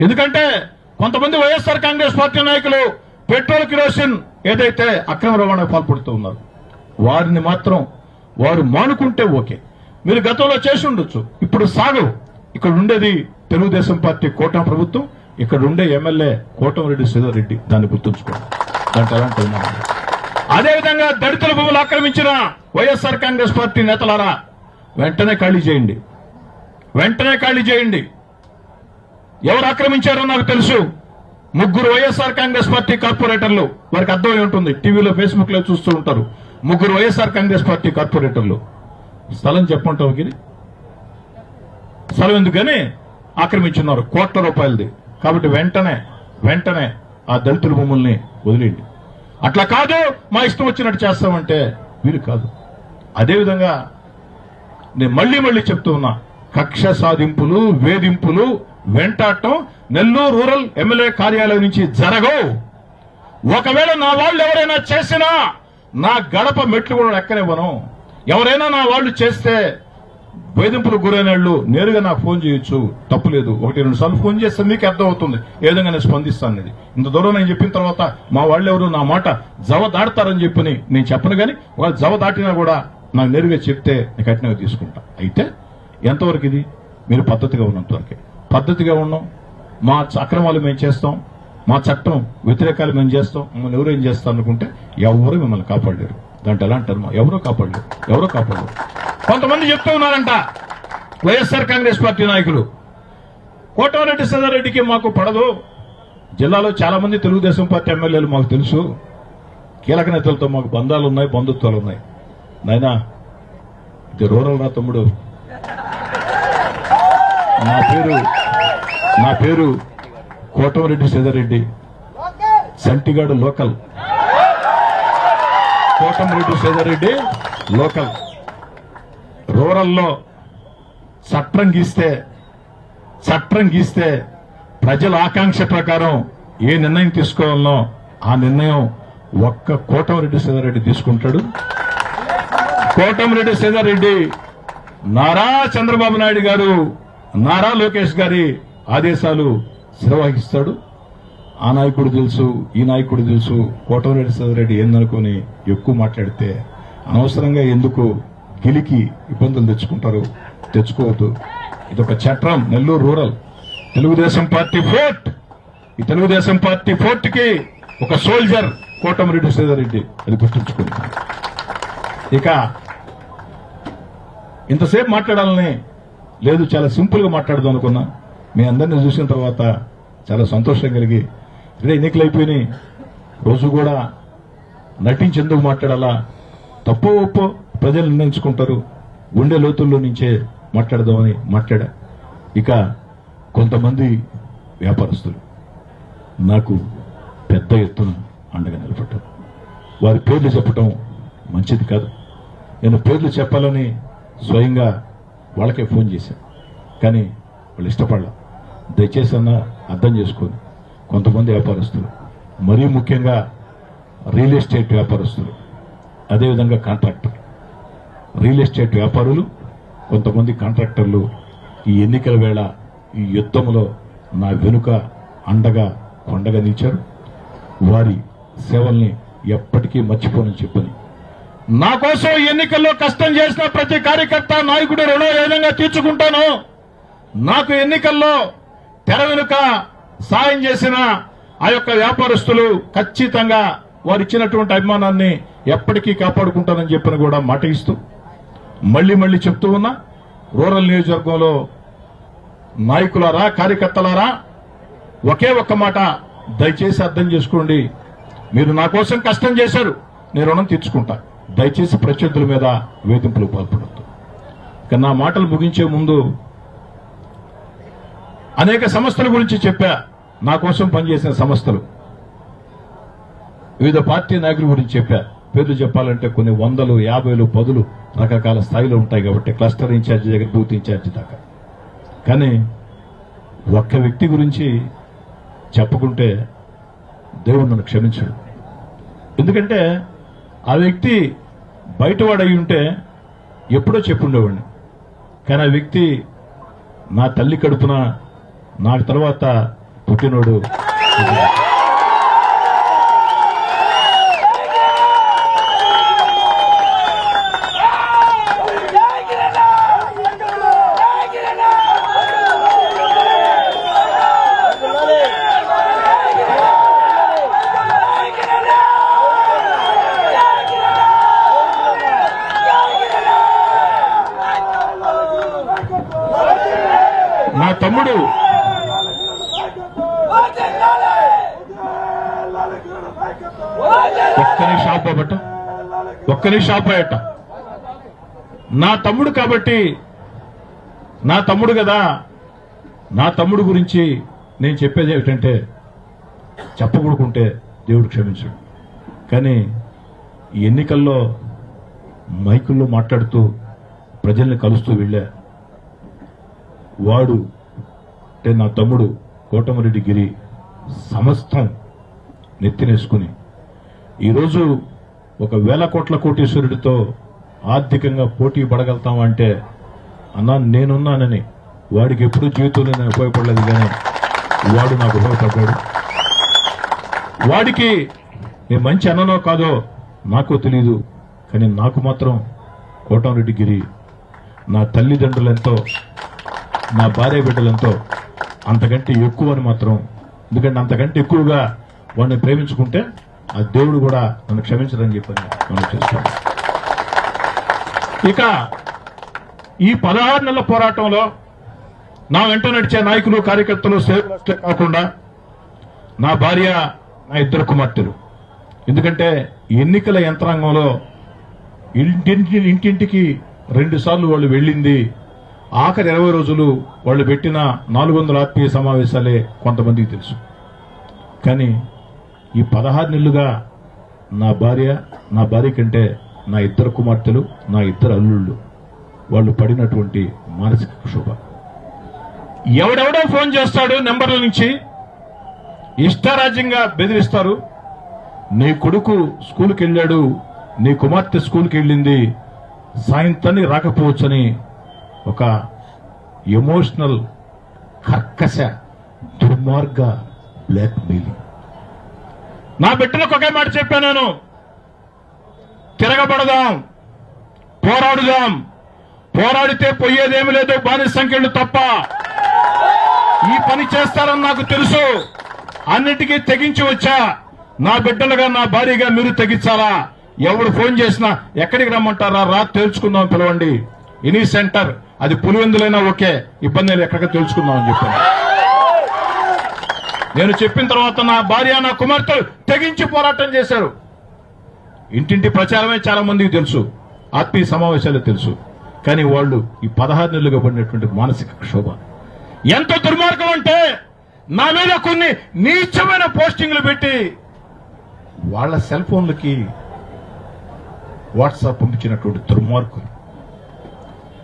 ఎందుకంటే కొంతమంది వైఎస్ఆర్ కాంగ్రెస్ పార్టీ నాయకులు పెట్రోల్ కిరోసిన్ ఏదైతే అక్రమ రవాణాకు పాల్పడుతూ ఉన్నారు వారిని మాత్రం వారు మానుకుంటే ఓకే. మీరు గతంలో చేసి ఉండొచ్చు, ఇప్పుడు సాగవు. ఇక్కడ ఉండేది తెలుగుదేశం పార్టీ కూటమి ప్రభుత్వం, ఇక్కడ ఉండే ఎమ్మెల్యే కోటమిరెడ్డి శ్రీధర్ రెడ్డి, దాన్ని గుర్తుంచుకోండి. దాంట్లో ఎలాంటి ఉన్నాం. అదేవిధంగా దళితుల భూములు ఆక్రమించిన వైఎస్ఆర్ కాంగ్రెస్ పార్టీ నేతలారా వెంటనే ఖాళీ చేయండి, వెంటనే ఖాళీ చేయండి. ఎవరు ఆక్రమించారో నాకు తెలుసు. 3 వైఎస్ఆర్ కాంగ్రెస్ పార్టీ కార్పొరేటర్లు, వారికి అర్థమై ఉంటుంది, టీవీలో ఫేస్బుక్ లో చూస్తూ ఉంటారు. 3 వైఎస్ఆర్ కాంగ్రెస్ పార్టీ కార్పొరేటర్లు స్థలం చెప్పంటావు గిరి, స్థలం ఎందుకని ఆక్రమించున్నారు కోట్ల రూపాయలది. కాబట్టి వెంటనే ఆ దళితుల భూముల్ని వదిలేయండి. అట్లా కాదు మా ఇష్టం వచ్చినట్టు చేస్తామంటే వీరు కాదు. అదేవిధంగా నేను మళ్లీ చెప్తూ ఉన్నా, కక్ష సాధింపులు, వేధింపులు, వెంటాడటం నెల్లూరు రూరల్ ఎమ్మెల్యే కార్యాలయం నుంచి జరగవు. ఒకవేళ నా వాళ్ళు ఎవరైనా చేసినా నా గడప మెట్లు కూడా ఎక్కనివ్వను. ఎవరైనా నా వాళ్ళు చేస్తే వేధింపులకు గురైన వాళ్ళు నేరుగా నాకు ఫోన్ చేయొచ్చు, తప్పులేదు. 1-2 సార్లు ఫోన్ చేస్తే మీకు అర్థం అవుతుంది ఏ విధంగా నేను స్పందిస్తాను అనేది. ఇంత దూరం నేను చెప్పిన తర్వాత మా వాళ్ళు ఎవరు నా మాట జవ దాడతారని చెప్పి నేను చెప్పను, కానీ వాళ్ళు జవ దాటినా కూడా నాకు నేరుగా చెప్తే నేను కఠినంగా తీసుకుంటా. అయితే ఎంతవరకు ఇది మీరు పద్ధతిగా ఉన్నంత వరకే. పద్ధతిగా ఉన్నాం, మా అక్రమాలు మేము చేస్తాం, మా చట్టం వ్యతిరేకాలు మేము చేస్తాం, మమ్మల్ని ఎవరు ఏం చేస్తాం అనుకుంటే ఎవరు మిమ్మల్ని కాపాడలేరు. దాంట్లో ఎలా అంటారు, ఎవరో కాపాడలేరు. కొంతమంది చెప్తూ ఉన్నారంట వైఎస్ఆర్ కాంగ్రెస్ పార్టీ నాయకులు, కోటమిరెడ్డి శ్రీధర్ రెడ్డికి మాకు పడదు. జిల్లాలో చాలా మంది తెలుగుదేశం పార్టీ ఎమ్మెల్యేలు మాకు తెలుసు, కీలక నేతలతో మాకు బంధాలు ఉన్నాయి, బంధుత్వాలు ఉన్నాయి. నాయనా ఇది రూరల్ రా తమ్ముడు, నా పేరు కోటమిరెడ్డి శ్రీధర్ రెడ్డి, సంటిగాడు లోకల్. కోటమిరెడ్డి శ్రీధర్ రెడ్డి లోకల్. రూరల్లో చట్టం గీస్తే ప్రజల ఆకాంక్ష ప్రకారం ఏ నిర్ణయం తీసుకోవాలనో ఆ నిర్ణయం ఒక్క కోటమిరెడ్డి శ్రీధర్ రెడ్డి తీసుకుంటాడు. కోటమిరెడ్డి శ్రీధర్ రెడ్డి నారా చంద్రబాబు నాయుడు గారు, నారా లోకేష్ గారి ఆదేశాలు నిర్వహిస్తాడు. ఆ నాయకుడు తెలుసు, ఈ నాయకుడు తెలుసు. కోటమిరెడ్డి శ్రీధర్ రెడ్డి ఏందనుకుని ఎక్కువ మాట్లాడితే అనవసరంగా ఎందుకు గిలికి ఇబ్బందులు తెచ్చుకోవద్దు. ఇదొక చట్టం. Nellore rural Telugu Desam party fort. ఈ తెలుగుదేశం పార్టీ ఫోర్ట్ కి ఒక సోల్జర్ కోటమిరెడ్డి శ్రీధర్ రెడ్డి, అది గుర్తుంచుకోండి. ఇక ఇంతసేపు మాట్లాడాలని లేదు, చాలా సింపుల్ గా మాట్లాడదాం అనుకున్నా. మీ అందరినీ చూసిన తర్వాత చాలా సంతోషం కలిగి, ఇక్కడ ఎన్నికలు అయిపోయినాయి, రోజు కూడా నటించేందుకు మాట్లాడాలా, తప్పో ఒప్పో ప్రజలు నిర్ణయించుకుంటారు, ఉండే లోతుల్లో నుంచే మాట్లాడదామని మాట్లాడా. ఇక కొంతమంది వ్యాపారస్తులు నాకు పెద్ద ఎత్తున అండగా నిలబడ్డారు. వారి పేర్లు చెప్పటం మంచిది కాదు. నేను పేర్లు చెప్పాలని స్వయంగా వాళ్ళకే ఫోన్ చేశాను, కానీ వాళ్ళు ఇష్టపడలా. దయచేసి అన్న అర్థం చేసుకొని, కొంతమంది వ్యాపారస్తులు, మరీ ముఖ్యంగా రియల్ ఎస్టేట్ వ్యాపారస్తులు, అదేవిధంగా కాంట్రాక్టర్, రియల్ ఎస్టేట్ వ్యాపారులు, కొంతమంది కాంట్రాక్టర్లు ఈ ఎన్నికల వేళ ఈ యుద్ధంలో నా వెనుక అండగా కొండగా నిలిచారు. వారి సేవల్ని ఎప్పటికీ మర్చిపోనని చెప్పని, నా కోసం ఎన్నికల్లో కష్టం చేసిన ప్రతి కార్యకర్త, నాయకుడు రుణం ఏ విధంగా తీర్చుకుంటాను, నాకు ఎన్నికల్లో తెర వెనుక సాయం చేసిన ఆ యొక్క వ్యాపారస్తులు ఖచ్చితంగా వారు ఇచ్చినటువంటి అభిమానాన్ని ఎప్పటికీ కాపాడుకుంటానని చెప్పిన కూడా మాట ఇస్తూ మళ్లీ చెప్తూ ఉన్నా, రూరల్ నియోజకవర్గంలో నాయకులారా, కార్యకర్తలారా, ఒకే ఒక్క మాట దయచేసి అర్థం చేసుకోండి. మీరు నా కోసం కష్టం చేశారు, నేను రుణం తీర్చుకుంటా. దయచేసి ప్రత్యర్థుల మీద వేధింపులు పాల్పడద్దు. ఇక నా మాటలు ముగించే ముందు అనేక సంస్థల గురించి చెప్పా. నా కోసం పనిచేసిన సంస్థలు, వివిధ పార్టీ నాయకుల గురించి చెప్పా. పేర్లు చెప్పాలంటే కొన్ని 100, 50, 10 రకరకాల స్థాయిలో ఉంటాయి కాబట్టి, క్లస్టర్ ఇన్ఛార్జి దగ్గర బూత్ ఇన్ఛార్జి దాకా. కానీ ఒక్క వ్యక్తి గురించి చెప్పుకుంటే దేవుడు నన్ను క్షమించడు. ఎందుకంటే ఆ వ్యక్తి బయటవాడు అయి ఉంటే ఎప్పుడో చెప్పుండేవాడిని. కానీ ఆ వ్యక్తి నా తల్లి కడుపున, నాకు తర్వాత పుట్టినోడు నా తమ్ముడు ఒక్క నిమిషం ఆపేయట. నా తమ్ముడు కాబట్టి, నా తమ్ముడు కదా, నా తమ్ముడు గురించి నేను చెప్పేది ఏమిటంటే, చెప్పకూడుకుంటే దేవుడు క్షమించడు. కానీ ఈ ఎన్నికల్లో మైకుల్లో మాట్లాడుతూ ప్రజల్ని కలుస్తూ వెళ్ళా. వాడు అంటే నా తమ్ముడు కోటమిరెడ్డి గిరి సమస్తం నెత్తినేసుకుని ఈరోజు ఒక 1000 కోట్ల కోటీశ్వరుడితో ఆర్థికంగా పోటీ పడగలుగుతామంటే, అన్నా నేనున్నానని వాడికి ఎప్పుడూ జీవితంలో నేను ఉపయోగపడలేదు, కానీ వాడు నాకు ఉపయోగపడ్డాడు. వాడికి నేను మంచి అన్ననో కాదో నాకు తెలియదు, కానీ నాకు మాత్రం కోటమిరెడ్డి గిరి నా తల్లిదండ్రులెంతో, నా భార్య బిడ్డలెంతో అంతకంటే ఎక్కువ అని మాత్రం, ఎందుకంటే అంతకంటే ఎక్కువగా వాడిని ప్రేమించుకుంటే ఆ దేవుడు కూడా నన్ను క్షమించదని చెప్పని మనం చేస్తాం. ఇక ఈ 16 నెలల పోరాటంలో నా వెంట నడిచే నాయకులు, కార్యకర్తలు, సేవకులే కాకుండా నా భార్య, నా 2 కుమార్తెలు. ఎందుకంటే ఎన్నికల యంత్రాంగంలో ఇంటింటికి 2 సార్లు వాళ్ళు వెళ్ళింది. ఆఖరి 20 రోజులు వాళ్ళు పెట్టిన 400 ఆత్మీయ సమావేశాలే కొంతమందికి తెలుసు. కానీ ఈ 16 నెలలుగా నా భార్య కంటే నా 2 కుమార్తెలు, నా 2 అల్లుళ్ళు వాళ్ళు పడినటువంటి మానసిక క్షోభ. ఎవడెవడో ఫోన్ చేస్తాడు నెంబర్ల నుంచి, ఇష్టారాజ్యంగా బెదిరిస్తారు. నీ కొడుకు స్కూల్కి వెళ్ళాడు, నీ కుమార్తె స్కూల్కి వెళ్ళింది, సాయంత్రాన్ని రాకపోవచ్చని ఒక ఎమోషనల్ కర్కశ దుర్మార్గ బ్లాక్ మెయిలింగ్. నా బిడ్డలకు ఒకే మాట చెప్పాను నేను, తిరగబడదాం, పోరాడుదాం, పోరాడితే పోయేదేమి లేదు, బానిస సంఖ్యలు తప్ప. ఈ పని చేస్తారని నాకు తెలుసు, అన్నిటికీ తెగించి వచ్చా. నా బిడ్డలుగా, నా భార్యగా మీరు తెగించాలా? ఎవడు ఫోన్ చేసినా ఎక్కడికి రమ్మంటారా, రా తెలుసుకుందాం, పిలవండి. ఎనీ సెంటర్, అది పులివెందులైనా ఓకే, ఇబ్బంది లేదు, ఎక్కడికి తెలుసుకుందామని చెప్పాను. నేను చెప్పిన తర్వాత నా భార్య, నా కుమార్తెలు తెగించి పోరాటం చేశారు. ఇంటింటి ప్రచారమే చాలా మందికి తెలుసు, ఆత్మీయ సమావేశాలు తెలుసు. కానీ వాళ్ళు ఈ 16 నెలలుగా పడినటువంటి మానసిక క్షోభ ఎంత దుర్మార్గం అంటే, నా మీద కొన్ని నీచమైన పోస్టింగ్లు పెట్టి వాళ్ళ సెల్ ఫోన్లకి వాట్సాప్ పంపించినటువంటి దుర్మార్గులు.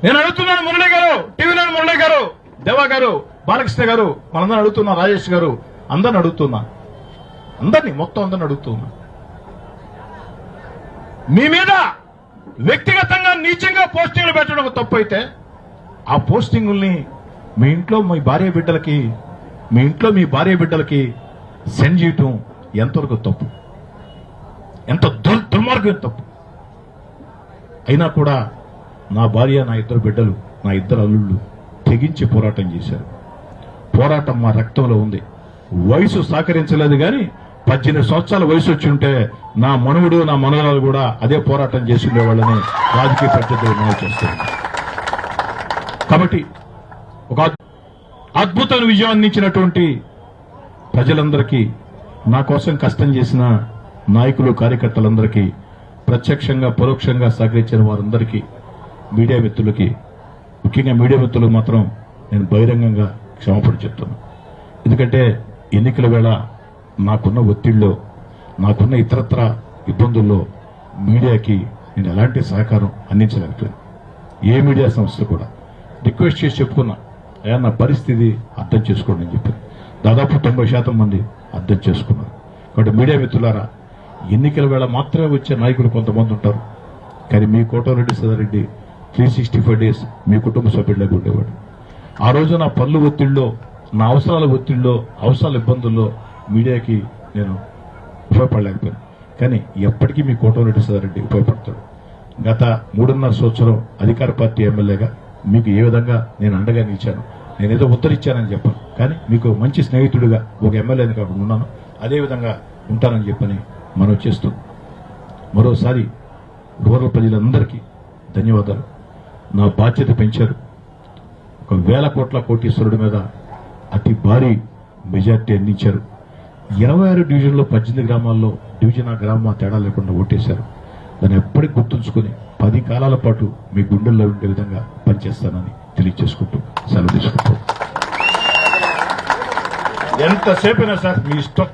నేను అడుగుతున్నాను, మురళి గారు, టీవీలో మురళి గారు, దేవా గారు, బాలకృష్ణ గారు, మనందరూ అడుగుతున్నా, రాజేష్ గారు, అందరిని అడుగుతున్నా, మొత్తం అందరిని అడుగుతున్నా, మీ మీద వ్యక్తిగతంగా నీచంగా పోస్టింగ్లు పెట్టడం తప్పు అయితే, ఆ పోస్టింగుల్ని మీ ఇంట్లో మీ భార్య బిడ్డలకి సెండ్ చేయటం ఎంతవరకు తప్పు, ఎంత దుర్మార్గం తప్పు. అయినా కూడా నా భార్య, నా 2 బిడ్డలు, నా 2 అల్లుళ్ళు తెగించి పోరాటం చేశారు. పోరాటం మా రక్తంలో ఉంది. వయసు సహకరించలేదు, కానీ 18 సంవత్సరాల వయసు వచ్చి ఉంటే నా మనవుడు, నా మనవరాలు కూడా అదే పోరాటం చేసి ఉండేవాళ్ళని రాజకీయ పద్ధతిలో మనం చేస్తారు. కాబట్టి ఒక అద్భుతమైన విజయం అందించినటువంటి ప్రజలందరికీ, నా కోసం కష్టం చేసిన నాయకులు, కార్యకర్తలందరికీ, ప్రత్యక్షంగా పరోక్షంగా సహకరించిన వారందరికీ, మీడియా మిత్రులకి, ముఖ్యంగా మీడియా మిత్రులకు మాత్రం నేను బహిరంగంగా క్షమాపణ చెప్తున్నాను. ఎందుకంటే ఎన్నికల వేళ నాకున్న ఒత్తిడిలో, నాకున్న ఇతరత్ర ఇబ్బందుల్లో మీడియాకి నేను ఎలాంటి సహకారం అందించలేకపోయాను. ఏ మీడియా సంస్థ కూడా రిక్వెస్ట్ చేసి చెప్పుకున్నా, అయ్యా నా పరిస్థితి అర్థం చేసుకోండి అని చెప్పి. దాదాపు 90% మంది అర్థం చేసుకున్నారు. కాబట్టి మీడియా మిత్రులారా, ఎన్నికల వేళ మాత్రమే వచ్చే నాయకులు కొంతమంది ఉంటారు. కానీ మీ కోటమిరెడ్డి సదారెడ్డి 365 days మీ కుటుంబ సభ్యుడిలాగా ఉండేవాడు. ఆ రోజు నా పనుల ఒత్తిడిలో నా అవసరాల ఒత్తిడిలో, అవసరాల ఇబ్బందుల్లో మీడియాకి నేను ఉపయోగపడలేకపోయాను. కానీ ఎప్పటికీ మీ కోటమిరెడ్డి సదారెడ్డి ఉపయోగపడతాడు. గత 3.5 సంవత్సరం అధికార పార్టీ ఎమ్మెల్యేగా మీకు ఏ విధంగా నేను అండగా నిలిచాను, నేనేదో ఉత్తరిచ్చానని చెప్పాను, కానీ మీకు మంచి స్నేహితుడిగా ఒక ఎమ్మెల్యేని కాకుండా ఉన్నాను, అదేవిధంగా ఉంటానని చెప్పని మనం చేస్తూ మరోసారి రూరల్ ప్రజలందరికీ ధన్యవాదాలు. నా బాధ్యత పెంచారు. 1,000 కోట్ల కోటీశ్వరుడి మీద అతి భారీ మెజార్టీ అందించారు. 26 డివిజన్లో 18 గ్రామాల్లో డివిజన్ ఆ గ్రామం తేడా లేకుండా ఓటేశారు. దాన్ని ఎప్పటికీ గుర్తుంచుకుని 10 కాలాల పాటు మీ గుండెల్లో ఉండే విధంగా పనిచేస్తానని తెలియజేసుకుంటూ సెలవు తీసుకుంటాం. ఎంతసేపైనా సార్ మీ ఇష్టం.